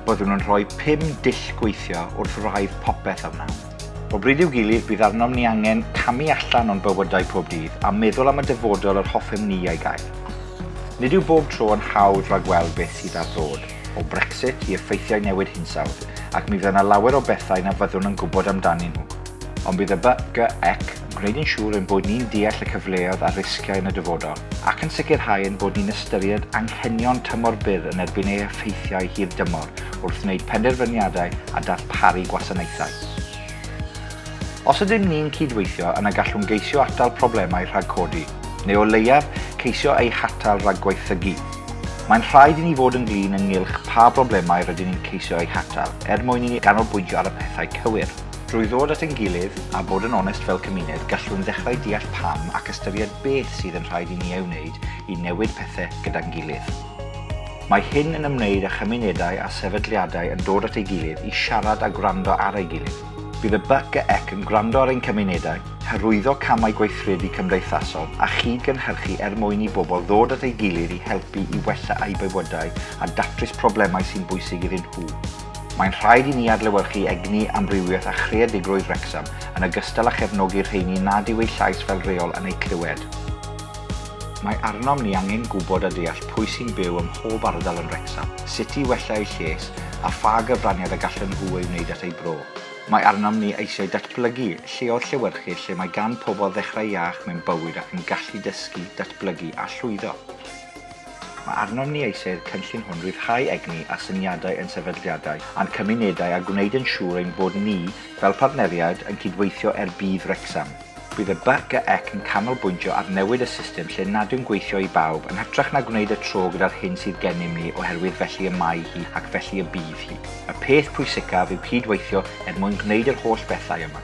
byddwn nhw'n rhoi 5 dull gweithio wrth wraidd popeth arno. O bryd i'w gilydd bydd arnom ni angen camu allan o'n bywydau pob dydd a meddwl am y dyfodol yr hoffem ni ei gael. Nid yw bob tro yn hawdd rhagweld beth sydd ar ddod, o Brexit i effeithiau newid hinsawdd, ac mi fydd yna lawer o bethau na fyddwn yn gwybod amdanyn nhw. Ond bydd y BGEC yn gwneud yn siŵr ein bod ni'n deall y cyfleoedd a risgiau yn y dyfodol, ac yn sicrhau ein bod ni'n ystyried anghenion tymor byr yn erbyn ei effeithiau hir dymor wrth wneud penderfyniadau a darparu gwasanaethau. Os ydym ni'n cydweithio yna gallwn geisio atal problemau rhag codi, neu o leiaf ceisio eu hatal rhag gweithygu. Mae'n rhaid i ni fod yn glin ynghylch pa broblemau rydyn ni'n ceisio eu hatal mwyn i ni ganolbwyntio ar y pethau cywir. Drwy ddod at ein gilydd a bod yn onest fel cymuned, gallwn ddechrau deall pam ac ystyried beth sydd yn rhaid i ni ei wneud i newid pethau gyda'n gilydd. Mae hyn yn ymwneud â chymunedau a sefydliadau yn dod at ei gilydd i siarad a gwrando ar ei gilydd. Bydd y BGEC yn gwrando ar ein cymunedau, hyrwyddo camau gweithredu cymdeithasol a chydgynhyrchu mwyn i bobl ddod at ei gilydd i helpu i wella eu bywydau a datrys problemau sy'n bwysig iddyn nhw. Mae'n rhaid i ni adlewyrchu egni amrywiaeth a chreadigrwydd Wrecsam yn ogystal â chefnogi'r rheini nad yw ei llais fel reol yn ei clywed. Mae arnom ni angen gwybod a deall pwy sy'n byw ym mhob ardal yn Wrecsam, sut i wella eu lles a pha gyfraniad y gallen nhw ei wneud at ei bro. Mae arnom ni eisiau datblygu lleoedd llewyrchu lle mae gan pobl ddechrau iach mewn bywyd ac yn gallu dysgu, datblygu a llwyddo. Mae arnom ni eisiau'r cynllun hwn ryddhau egni a syniadau yn sefydliadau a'n cymunedau a gwneud yn siŵr ein bod ni, fel partneriad, yn cydweithio bydd Wrecsam. Bydd y BGEC yn canolbwyntio ar newid y system lle nad yw'n gweithio i bawb yn hytrach na gwneud y tro gyda'r hyn sydd gennym ni oherwydd felly y mae hi ac felly y bydd hi. Y peth pwysicaf yw cydweithio mwyn gwneud yr holl bethau yma.